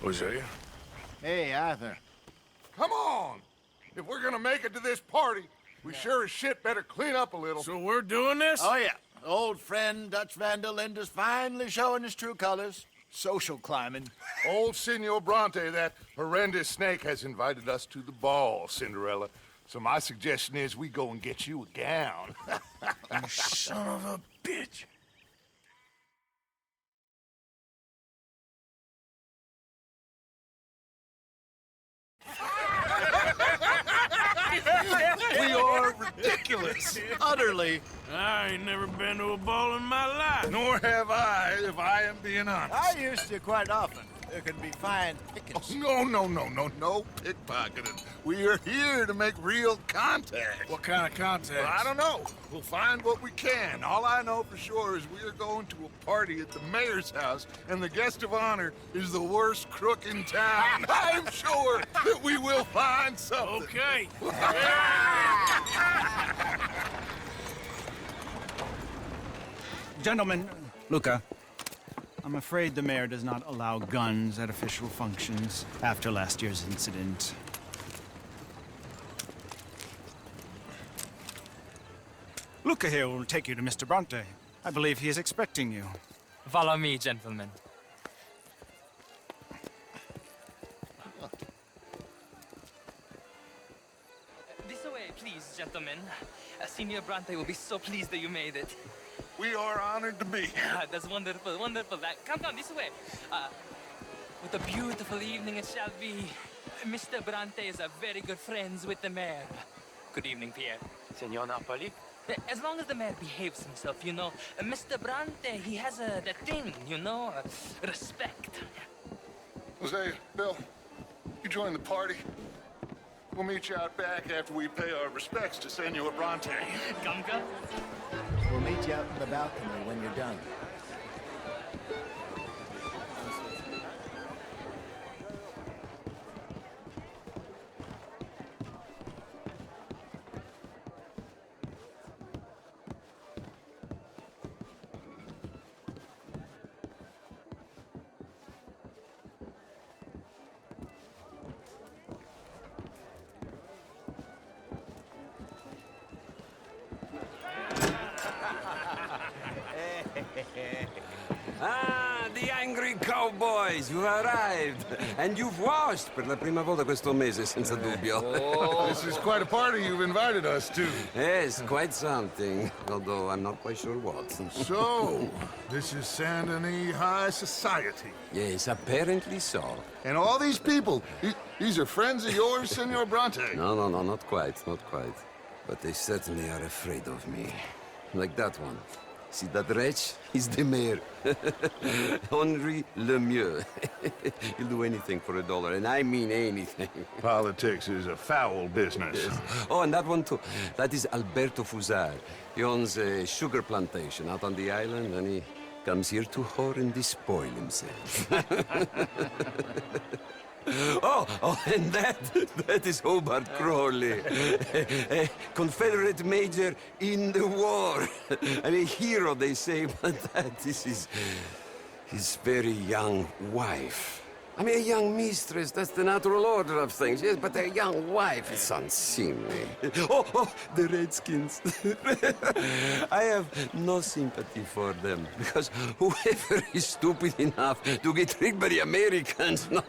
Hosea? Hey, Arthur. Come on! If we're gonna make it to this party, we sure as shit better clean up a little. So we're doing this? Oh, yeah. Old friend Dutch Van der Linde's finally showing his true colors. Social climbing. Old Senor Bronte, that horrendous snake, has invited us to the ball, Cinderella. So my suggestion is we go and get you a gown. You son of a bitch. We are ridiculous. Utterly. I ain't never been to a ball in my life. Nor have I, if I am being honest. I used to quite often. There can be fine pickings. No pickpocketing. We are here to make real contact. What kind of contact? Well, I don't know. We'll find what we can. All I know for sure is we are going to a party at the mayor's house, and the guest of honor is the worst crook in town. I'm sure that we will find something. Okay. Gentlemen, Luca, I'm afraid the mayor does not allow guns at official functions after last year's incident. Luca here will take you to Mr. Bronte. I believe he is expecting you. Follow me, gentlemen. This way, please, gentlemen. Senior Bronte will be so pleased that you made it. We are honored to be here. That's wonderful, wonderful. Come, this way. What a beautiful evening it shall be. Mr. Bronte is a very good friends with the mayor. Good evening, Pierre. Senor Napoli? As long as the mayor behaves himself, you know. Mr. Bronte, he has that thing, you know, respect. Hosea, Bill, you join the party. We'll meet you out back after we pay our respects to Senor Bronte. Come. We'll meet you out in the balcony when you're done. Ah, the angry cowboys, you've arrived. And you've washed per la prima volta questo mese, senza dubbio. This is quite a party you've invited us to. Yes, quite something. Although I'm not quite sure what. So, this is Saint Denis High Society. Yes, apparently so. And all these people, these are friends of yours, Senor Bronte? No, not quite, not quite. But they certainly are afraid of me. Like that one. See that wretch? He's the mayor. Henri Lemieux. He'll do anything for $1, and I mean anything. Politics is a foul business. Yes. Oh, and that one too. That is Alberto Fusar. He owns a sugar plantation out on the island, and he comes here to whore and despoil himself. Oh, and that is Hobart Crawley, a Confederate major in the war. And a hero, they say, but that is his very young wife. I mean, a young mistress, that's the natural order of things, yes, but a young wife is unseemly. Oh, the Redskins. I have no sympathy for them, because whoever is stupid enough to get tricked by the Americans, no,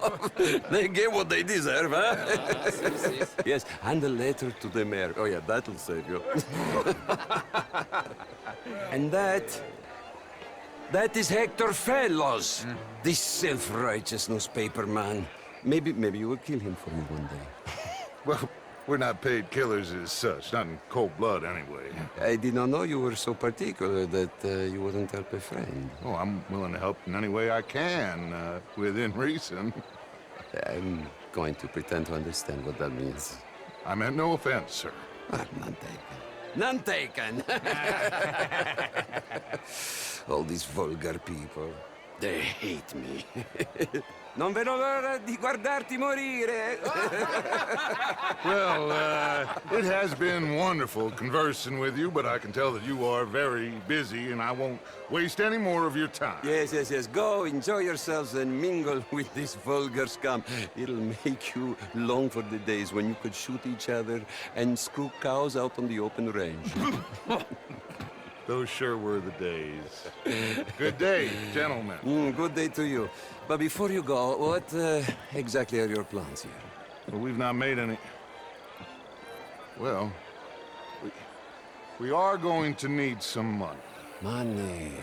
they get what they deserve, huh? Yes, and a letter to the mayor. Oh, yeah, that'll save you. And that is Hector Fellows, this self-righteous newspaper man. Maybe you will kill him for me one day. Well, we're not paid killers as such, not in cold blood anyway. I did not know you were so particular that you wouldn't help a friend. Oh, I'm willing to help in any way I can, within reason. I'm going to pretend to understand what that means. I meant no offense, sir. None taken. None taken! All these vulgar people. They hate me. Non vedo l'ora di guardarti morire. Well, it has been wonderful conversing with you, but I can tell that you are very busy, and I won't waste any more of your time. Yes. Go, enjoy yourselves, and mingle with this vulgar scum. It'll make you long for the days when you could shoot each other and screw cows out on the open range. Those sure were the days. Good day, gentlemen. Good day to you. But before you go, what exactly are your plans here? Well, we've not made any... Well, we are going to need some money. Money,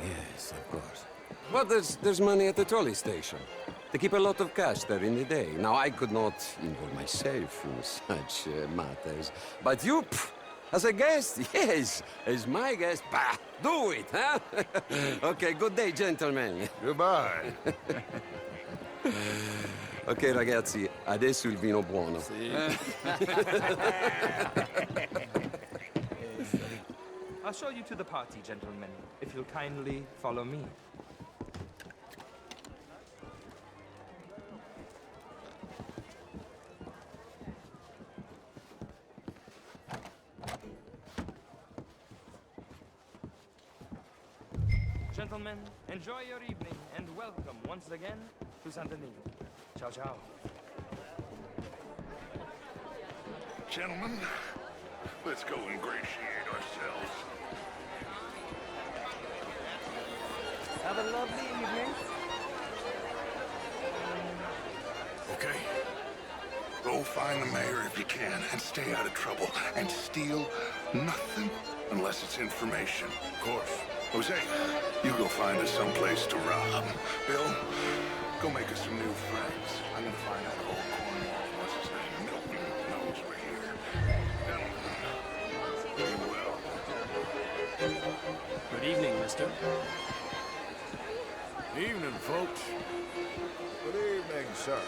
yes, of course. But there's money at the trolley station. They keep a lot of cash there in the day. Now, I could not involve myself in such matters. But you, as a guest, yes, as my guest, bah, do it, huh? Okay, good day, gentlemen. Goodbye. Ok, ragazzi, adesso il vino buono. I'll show you to the party, gentlemen, if you'll kindly follow me. Gentlemen, enjoy your evening, and welcome once again to Saint Denis. Ciao, ciao. Gentlemen, let's go ingratiate ourselves. Have a lovely evening. Okay? Go find the mayor if you can, and stay out of trouble. And steal nothing unless it's information. Of course. Hosea, you go find us someplace to rob. Bill, go make us some new friends. I'm gonna find out old Cornwall, what's his name, Milton, knows we're here. Gentlemen, be well. Good evening, mister. Evening, folks. Good evening, sir.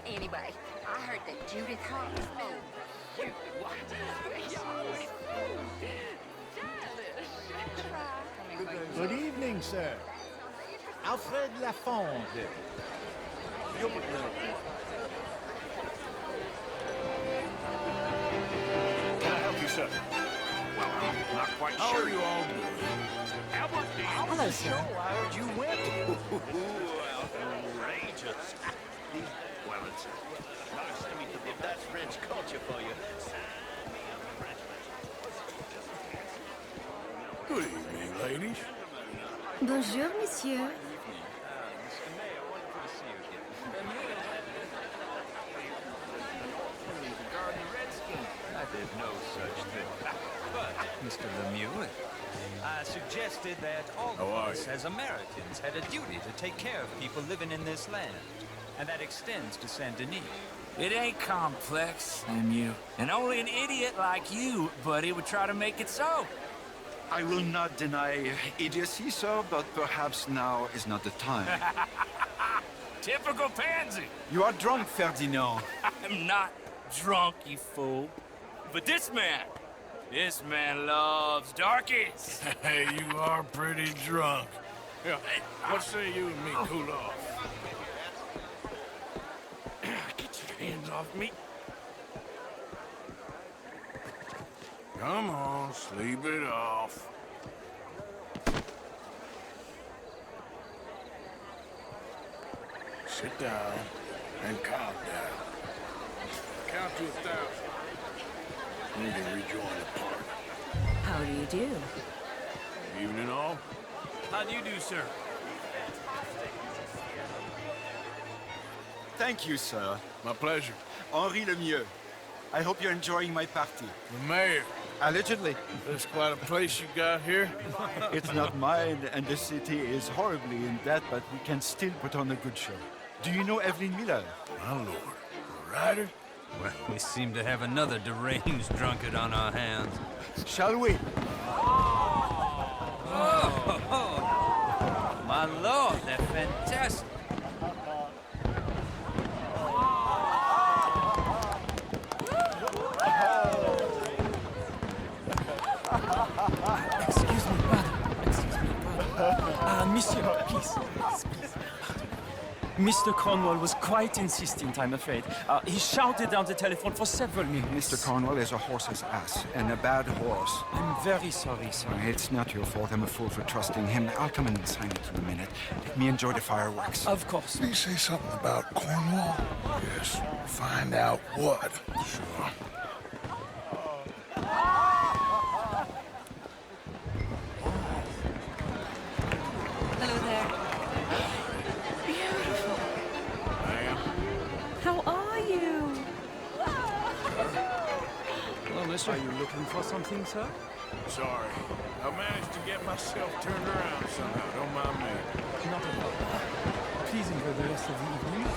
Anyway, I heard that Judith Hart was Good evening, sir. Alfred Lafonde. Can I help you, sir? Well, I'm not quite How sure. are you all doing? Hello, sir. I heard you went. Outrageous. Well, it's nice to meet you. If that's French culture for you. Good evening, ladies. Bonjour, monsieur. There's no such thing. But, Mr. Lemieux, I suggested that all How of are us you? as Americans had a duty to take care of people living in this land. And that extends to Saint Denis. It ain't complex, Lemieux. And only an idiot like you, buddy, would try to make it so. I will not deny idiocy, sir, but perhaps now is not the time. Typical pansy. You are drunk, Ferdinand. I'm not drunk, you fool. But this man loves darkies. Hey, you are pretty drunk. Yeah, what say you and me cool off? Get your hands off me. Come on, sleep it off. Sit down and calm down. Count to 1,000. We can rejoin the party. How do you do? Evening all. How do you do, sir? Thank you, sir. My pleasure. Henri Lemieux. I hope you're enjoying my party. The mayor. Allegedly. That's quite a place you got here. It's not mine, and the city is horribly in debt, but we can still put on a good show. Do you know Evelyn Miller? My lord. A writer? Well, we seem to have another deranged drunkard on our hands. Shall we? My lord, they're fantastic. Monsieur, please. Mr. Cornwall was quite insistent, I'm afraid. He shouted down the telephone for several minutes. Mr. Cornwall is a horse's ass, and a bad horse. I'm very sorry, sir. It's not your fault. I'm a fool for trusting him. I'll come in and sign it in a minute. Let me enjoy the fireworks. Of course. Did he say something about Cornwall? Yes. Find out what. Sure. Hello there. Beautiful. How are you? Hello, mister. Are you looking for something, sir? Sorry. I managed to get myself turned around somehow. Don't mind me. Not at all. Please enjoy the rest of the evening.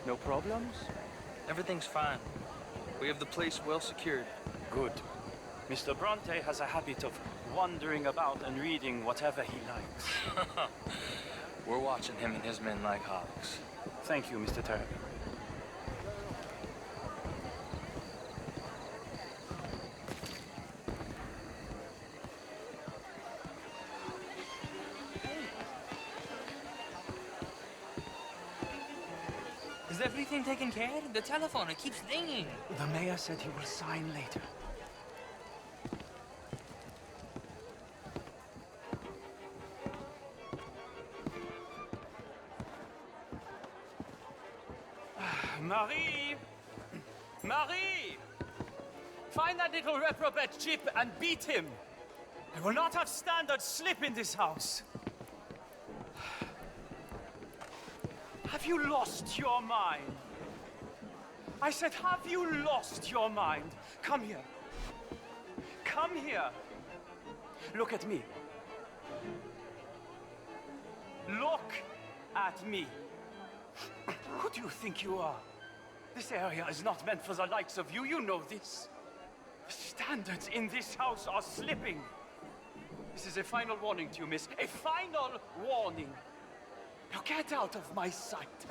No problems? Everything's fine. We have the place well secured. Good. Mr. Bronte has a habit of wandering about and reading whatever he likes. We're watching him and his men like hawks. Thank you, Mr. Terry. Is everything taken care of? The telephone, it keeps ringing. The mayor said he will sign later. Marie! Marie! Find that little reprobate Chip and beat him. I will not have standard slip in this house. Have you lost your mind? I said, have you lost your mind? Come here. Come here. Look at me. Look at me. Who do you think you are? This area is not meant for the likes of you. You know this. The standards in this house are slipping. This is a final warning to you, miss. A final warning. Now get out of my sight.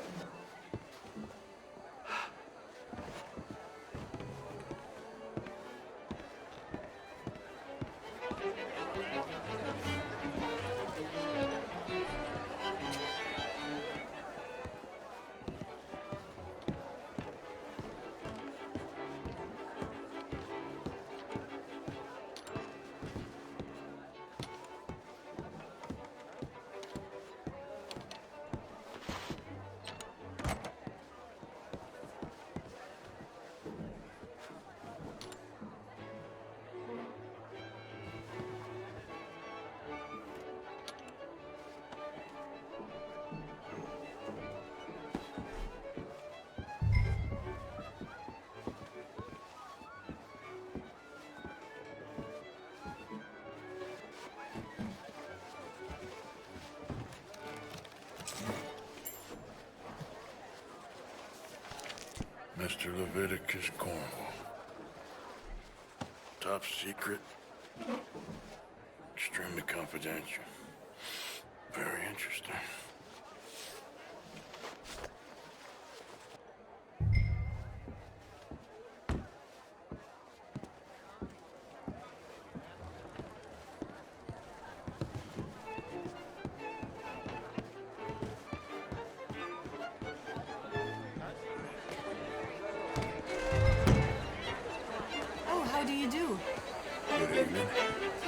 Mr. Leviticus Cornwall. Top secret. Extremely confidential. Very interesting.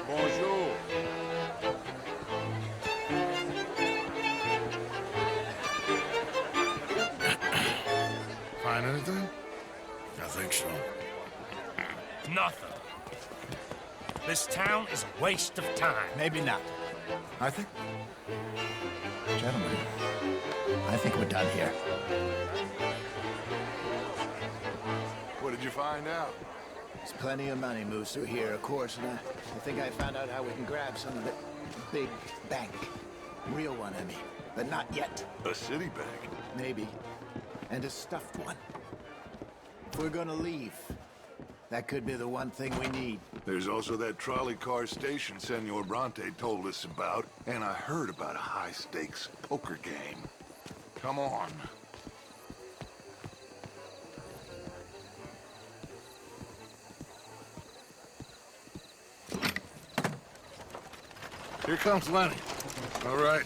Bonjour. Find anything? I think so. Nothing. This town is a waste of time. Maybe not. I think... Gentlemen, I think we're done here. What did you find out? There's plenty of money moves through here, of course, and I think I found out how we can grab some of it. Big bank. Real one, I mean. But not yet. A city bank? Maybe. And a stuffed one. If we're gonna leave, that could be the one thing we need. There's also that trolley car station Senor Bronte told us about, and I heard about a high-stakes poker game. Come on. Here comes Lenny. All right,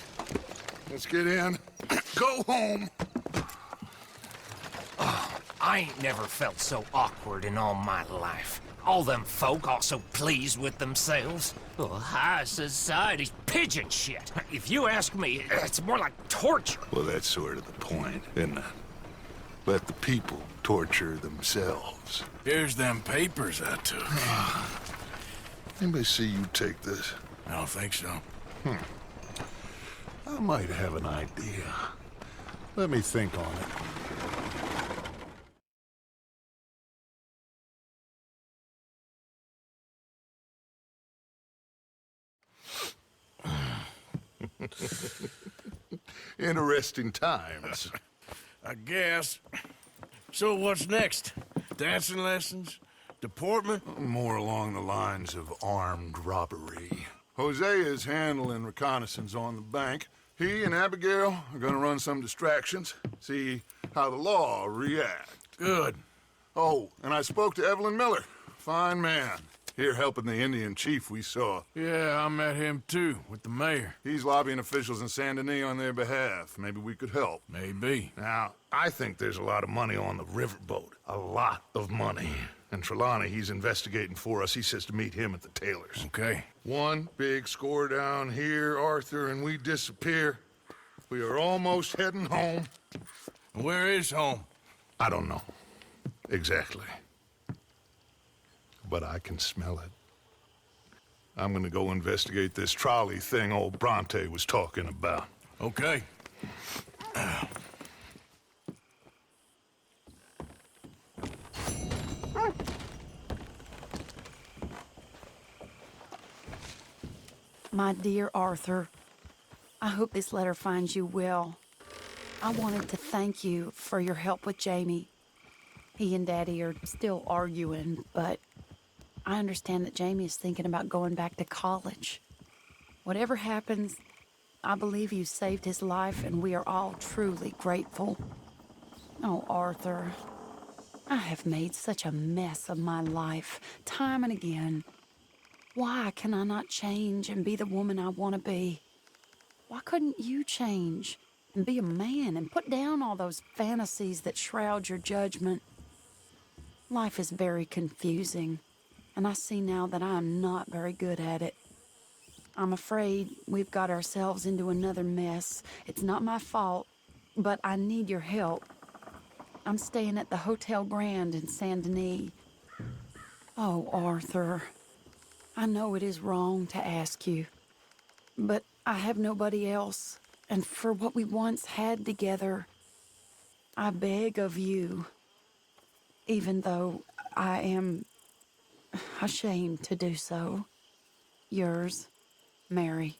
let's get in. Go home. Oh, I ain't never felt so awkward in all my life. All them folk all so pleased with themselves. Oh, high society's pigeon shit. If you ask me, it's more like torture. Well, that's sort of the point, isn't it? Let the people torture themselves. Here's them papers I took. Anybody see you take this? I don't think so. I might have an idea. Let me think on it. Interesting times. I guess. So what's next? Dancing lessons? Deportment? More along the lines of armed robbery. Hosea is handling reconnaissance on the bank. He and Abigail are gonna run some distractions, see how the law react. Good. Oh, and I spoke to Evelyn Miller. Fine man. Here helping the Indian chief we saw. Yeah, I met him too, with the mayor. He's lobbying officials in Saint Denis on their behalf. Maybe we could help. Maybe. Now, I think there's a lot of money on the riverboat. A lot of money. And Trelawny, he's investigating for us. He says to meet him at the Taylor's. Okay. One big score down here, Arthur, and we disappear. We are almost heading home. Where is home? I don't know. Exactly. But I can smell it. I'm gonna go investigate this trolley thing old Bronte was talking about. Okay. My dear Arthur, I hope this letter finds you well. I wanted to thank you for your help with Jamie. He and Daddy are still arguing, but I understand that Jamie is thinking about going back to college. Whatever happens, I believe you saved his life, and we are all truly grateful. Oh, Arthur, I have made such a mess of my life, time and again. Why can I not change and be the woman I want to be? Why couldn't you change and be a man and put down all those fantasies that shroud your judgment? Life is very confusing, and I see now that I am not very good at it. I'm afraid we've got ourselves into another mess. It's not my fault, but I need your help. I'm staying at the Hotel Grand in Saint Denis. Oh, Arthur, I know it is wrong to ask you, but I have nobody else, and for what we once had together, I beg of you, even though I am ashamed to do so. Yours, Mary.